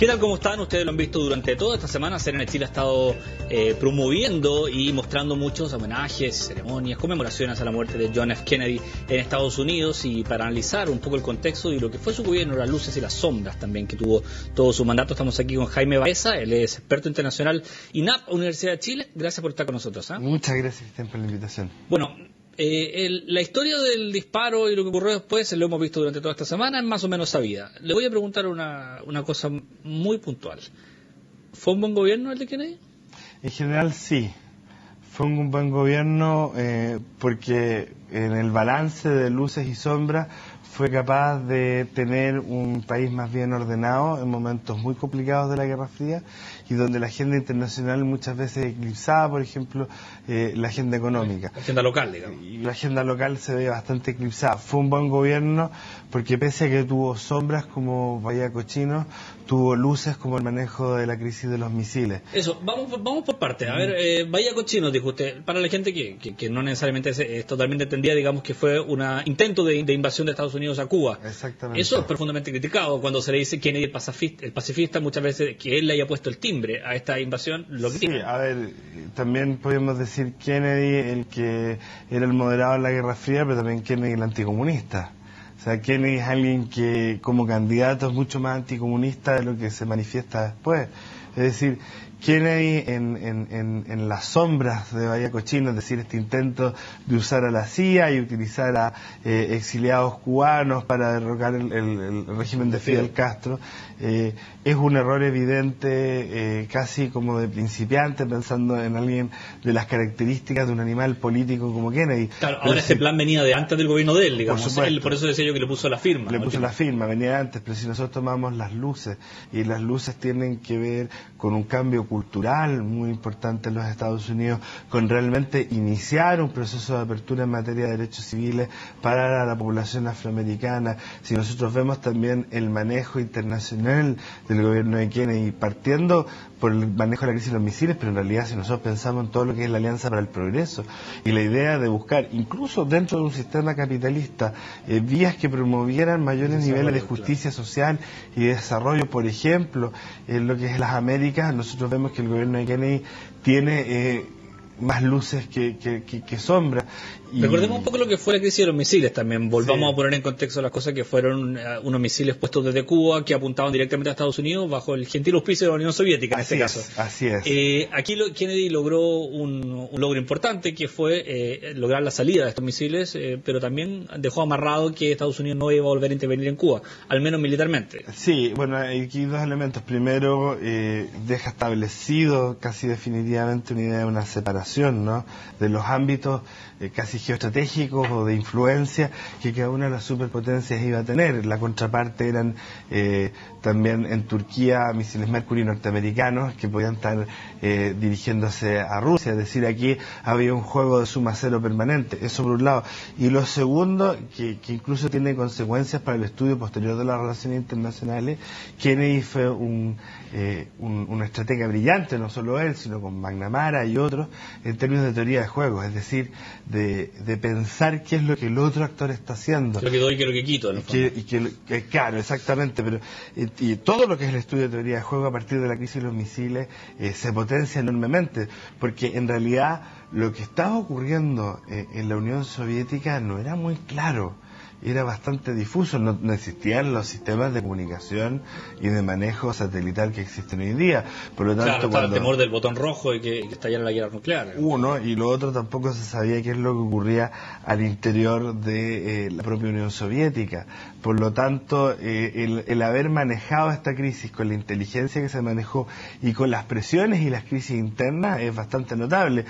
¿Qué tal? ¿Cómo están? Ustedes lo han visto durante toda esta semana. CNN Chile ha estado promoviendo y mostrando muchos homenajes, ceremonias, conmemoraciones a la muerte de John F. Kennedy en Estados Unidos, y para analizar un poco el contexto y lo que fue su gobierno, las luces y las sombras también que tuvo todo su mandato, estamos aquí con Jaime Baeza. Él es experto internacional INAP, Universidad de Chile. Gracias por estar con nosotros. Muchas gracias, Cristian, por la invitación. Bueno, la historia del disparo y lo que ocurrió después lo hemos visto durante toda esta semana, es más o menos sabida. Le voy a preguntar una cosa muy puntual. ¿Fue un buen gobierno el de Kennedy? En general sí, fue un buen gobierno porque en el balance de luces y sombras fue capaz de tener un país más bien ordenado en momentos muy complicados de la Guerra Fría y donde la agenda internacional muchas veces eclipsaba, por ejemplo, la agenda económica. La agenda local, digamos. Y la agenda local se ve bastante eclipsada. Fue un buen gobierno porque pese a que tuvo sombras como Bahía Cochinos, tuvo luces como el manejo de la crisis de los misiles. Eso, vamos por partes. A ver, Bahía Cochinos, dijo usted, para la gente que no necesariamente es totalmente entendida, digamos que fue un intento de invasión de Estados Unidos a Cuba. Exactamente. Eso es profundamente criticado cuando se le dice Kennedy el pacifista, muchas veces que él le haya puesto el timbre a esta invasión, lo critica. Sí, a ver, también podemos decir Kennedy el que era el moderado en la Guerra Fría, pero también Kennedy el anticomunista. O sea, Kennedy es alguien que como candidato es mucho más anticomunista de lo que se manifiesta después. Es decir, Kennedy en las sombras de Bahía Cochinos, es decir, este intento de usar a la CIA y utilizar a exiliados cubanos para derrocar el régimen de Fidel Castro, es un error evidente, casi como de principiante, pensando en alguien de las características de un animal político como Kennedy. Claro, ahora este plan venía de antes del gobierno de él, digamos. Por eso decía yo que le puso la firma. Le puso la firma, venía antes, pero si nosotros tomamos las luces, y las luces tienen que ver con un cambio cultural muy importante en los Estados Unidos, con realmente iniciar un proceso de apertura en materia de derechos civiles para la población afroamericana. Si nosotros vemos también el manejo internacional del gobierno de Kennedy, partiendo por el manejo de la crisis de los misiles, pero en realidad si nosotros pensamos en todo lo que es la Alianza para el Progreso y la idea de buscar, incluso dentro de un sistema capitalista, vías que promovieran mayores niveles de justicia social y de desarrollo, por ejemplo, en lo que es las Américas, nosotros vemos que el gobierno de Kennedy tiene más luces que sombras. Recordemos un poco lo que fue la crisis de los misiles también. Volvamos a poner en contexto las cosas que fueron unos misiles puestos desde Cuba que apuntaban directamente a Estados Unidos bajo el gentil auspicio de la Unión Soviética en este caso. Así es. Aquí Kennedy logró un logro importante, que fue lograr la salida de estos misiles, pero también dejó amarrado que Estados Unidos no iba a volver a intervenir en Cuba, al menos militarmente. Sí, bueno, hay aquí dos elementos. Primero, deja establecido casi definitivamente una idea de una separación, ¿no?, de los ámbitos casi geoestratégicos o de influencia que cada una de las superpotencias iba a tener. La contraparte eran también en Turquía misiles Mercury norteamericanos que podían estar dirigiéndose a Rusia. Es decir, aquí había un juego de suma cero permanente. Eso por un lado. Y lo segundo, que incluso tiene consecuencias para el estudio posterior de las relaciones internacionales, Kennedy fue un estratega brillante, no solo él, sino con McNamara y otros, en términos de teoría de juegos, es decir, de pensar qué es lo que el otro actor está haciendo. Lo que doy y lo que quito, ¿no? Claro, exactamente, pero y todo lo que es el estudio de teoría de juego a partir de la crisis de los misiles se potencia enormemente, porque en realidad lo que estaba ocurriendo en la Unión Soviética no era muy claro. Era bastante difuso, no existían los sistemas de comunicación y de manejo satelital que existen hoy día. Por lo tanto, estaba el temor del botón rojo y que estallara la guerra nuclear. Uno, y lo otro, tampoco se sabía qué es lo que ocurría al interior de la propia Unión Soviética. Por lo tanto, el haber manejado esta crisis con la inteligencia que se manejó y con las presiones y las crisis internas es bastante notable.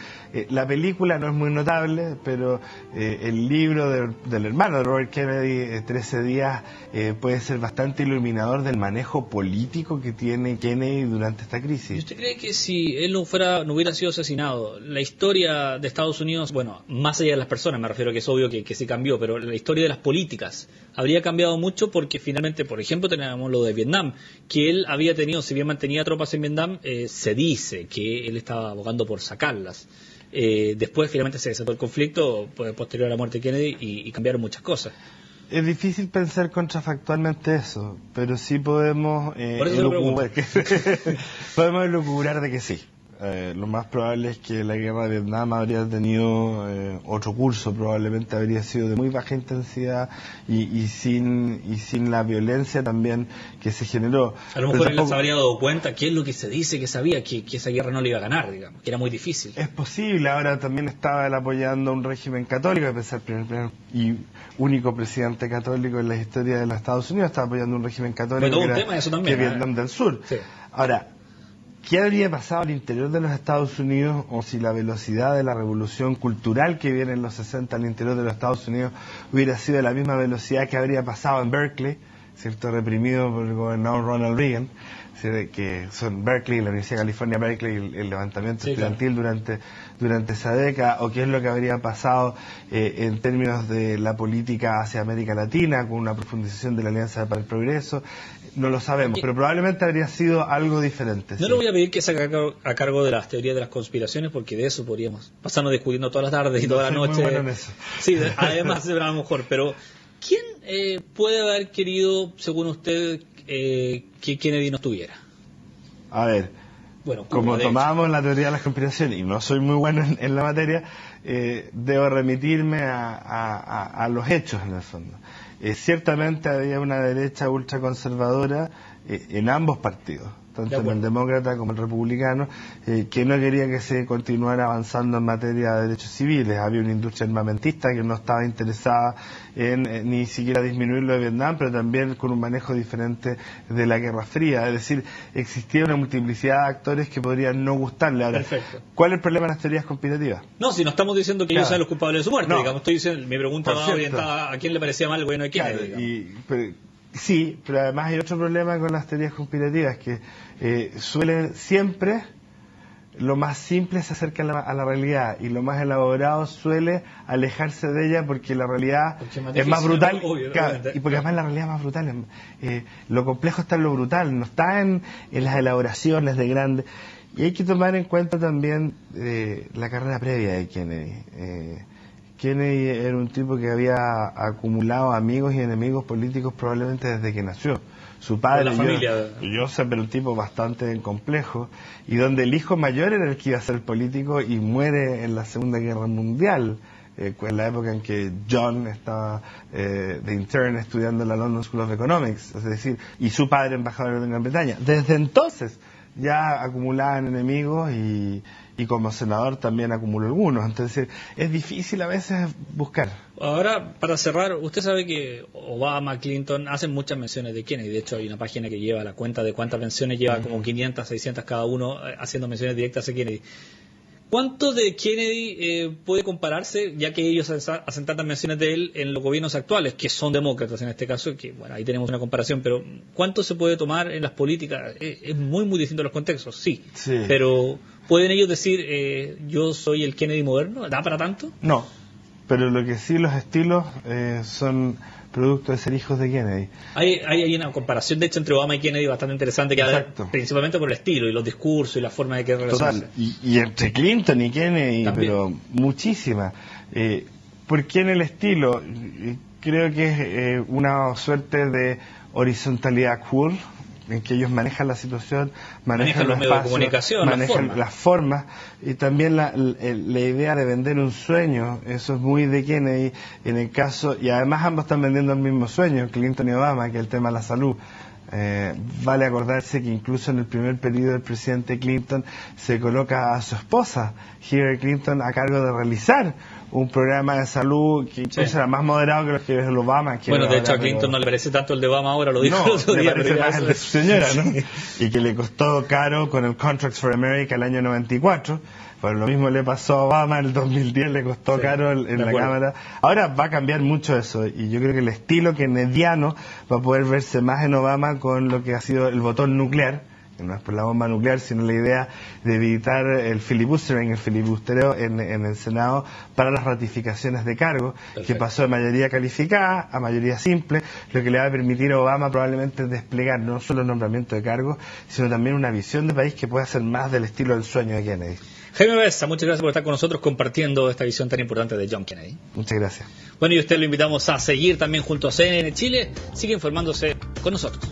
La película no es muy notable, pero el libro del hermano de Robert Kennedy, 13 días, puede ser bastante iluminador del manejo político que tiene Kennedy durante esta crisis. ¿Y usted cree que si él no hubiera sido asesinado, la historia de Estados Unidos, bueno, más allá de las personas, me refiero, que es obvio que sí cambió, pero la historia de las políticas habría cambiado mucho? Porque finalmente, por ejemplo, tenemos lo de Vietnam, que él había tenido, si bien mantenía tropas en Vietnam, se dice que él estaba abogando por sacarlas. Después finalmente se desató el conflicto posterior a la muerte de Kennedy y cambiaron muchas cosas. Es difícil pensar contrafactualmente eso, pero sí podemos podemos elucubrar de que sí. Lo más probable es que la guerra de Vietnam habría tenido otro curso, probablemente habría sido de muy baja intensidad y sin la violencia también que se generó. A lo mejor él se habría dado cuenta qué es lo que se dice que sabía, que esa guerra no le iba a ganar, digamos, que era muy difícil. Es posible. Ahora también estaba él apoyando un régimen católico, a pesar de primer y único presidente católico en la historia de los Estados Unidos, estaba apoyando un régimen católico que Vietnam del Sur. Sí. Ahora, ¿qué habría pasado al interior de los Estados Unidos o si la velocidad de la revolución cultural que viene en los 60 al interior de los Estados Unidos hubiera sido de la misma velocidad que habría pasado en Berkeley, ¿cierto?, reprimido por el gobernador Ronald Reagan, que son Berkeley, la Universidad de California, Berkeley, el levantamiento estudiantil durante esa década, o qué es lo que habría pasado en términos de la política hacia América Latina, con una profundización de la Alianza para el Progreso. No lo sabemos, pero probablemente habría sido algo diferente. No le voy a pedir que se haga a cargo de las teorías de las conspiraciones, porque de eso podríamos pasarnos discutiendo todas las tardes y toda la noche. Muy bueno en eso. Sí, además será a lo mejor, pero ¿quién puede haber querido, según usted, que Kennedy no estuviera? A ver, bueno, como tomamos la teoría de las conspiraciones, y no soy muy bueno en la materia, debo remitirme a los hechos en el fondo. Ciertamente había una derecha ultraconservadora en ambos partidos, tanto en el demócrata como el republicano, que no quería que se continuara avanzando en materia de derechos civiles. Había una industria armamentista que no estaba interesada en ni siquiera disminuir lo de Vietnam, pero también con un manejo diferente de la Guerra Fría. Es decir, existía una multiplicidad de actores que podrían no gustarle. Ahora, perfecto. ¿Cuál es el problema de las teorías conspirativas? No, si no estamos diciendo que ellos sean los culpables de su muerte, digamos, estoy diciendo, mi pregunta va orientada a quién le parecía mal el gobierno de Kennedy. Sí, pero además hay otro problema con las teorías conspirativas, que suelen siempre, lo más simple se acerca a la realidad y lo más elaborado suele alejarse de ella porque la realidad es más brutal, y porque además la realidad es más brutal. Lo complejo está en lo brutal, no está en las elaboraciones de grandes. Y hay que tomar en cuenta también la carrera previa de Kennedy. Kennedy era un tipo que había acumulado amigos y enemigos políticos probablemente desde que nació. Su padre, Joseph, era un tipo bastante complejo, y donde el hijo mayor era el que iba a ser político y muere en la Segunda Guerra Mundial, en la época en que John estaba de intern estudiando en la London School of Economics, es decir, y su padre embajador de Gran Bretaña. Desde entonces ya acumulaban enemigos y como senador también acumuló algunos. Entonces es difícil a veces buscar. Ahora, para cerrar, usted sabe que Obama, Clinton hacen muchas menciones de Kennedy. De hecho, hay una página que lleva la cuenta de cuántas menciones lleva, como 500, 600 cada uno, haciendo menciones directas a Kennedy. ¿Cuánto de Kennedy puede compararse, ya que ellos hacen tantas menciones de él en los gobiernos actuales, que son demócratas en este caso, que bueno, ahí tenemos una comparación, pero ¿cuánto se puede tomar en las políticas? Es muy, muy distinto los contextos, sí. Pero ¿pueden ellos decir, yo soy el Kennedy moderno? ¿Da para tanto? No, pero lo que sí, los estilos son producto de ser hijos de Kennedy. Hay una comparación, de hecho, entre Obama y Kennedy bastante interesante, que principalmente por el estilo y los discursos y la forma de que relacionarse. Total, y entre Clinton y Kennedy, también. Pero muchísima. ¿Por qué en el estilo? Creo que es una suerte de horizontalidad cool, en que ellos manejan la situación, manejan los medios de comunicación, manejan las formas, y también la idea de vender un sueño. Eso es muy de Kennedy en el caso, y además ambos están vendiendo el mismo sueño, Clinton y Obama, que es el tema de la salud. Vale acordarse que incluso en el primer periodo del presidente Clinton se coloca a su esposa, Hillary Clinton, a cargo de realizar un programa de salud que incluso era más moderado que los que el Obama. Bueno, de hecho a Clinton no le parece tanto el de Obama ahora, lo dijo el otro día. Le parece más el de su señora, ¿no? Y que le costó caro con el Contracts for America el año 94. Pero lo mismo le pasó a Obama en el 2010, le costó caro en la Cámara. Ahora va a cambiar mucho eso, y yo creo que el estilo kennediano va a poder verse más en Obama con lo que ha sido el botón nuclear, que no es por la bomba nuclear, sino la idea de evitar el filibustereo en el Senado para las ratificaciones de cargos, que pasó de mayoría calificada a mayoría simple, lo que le va a permitir a Obama probablemente desplegar no solo el nombramiento de cargos, sino también una visión de país que pueda ser más del estilo del sueño de Kennedy. Jaime Baeza, muchas gracias por estar con nosotros compartiendo esta visión tan importante de John Kennedy. Muchas gracias. Bueno, y usted lo invitamos a seguir también junto a CNN Chile. Sigue informándose con nosotros.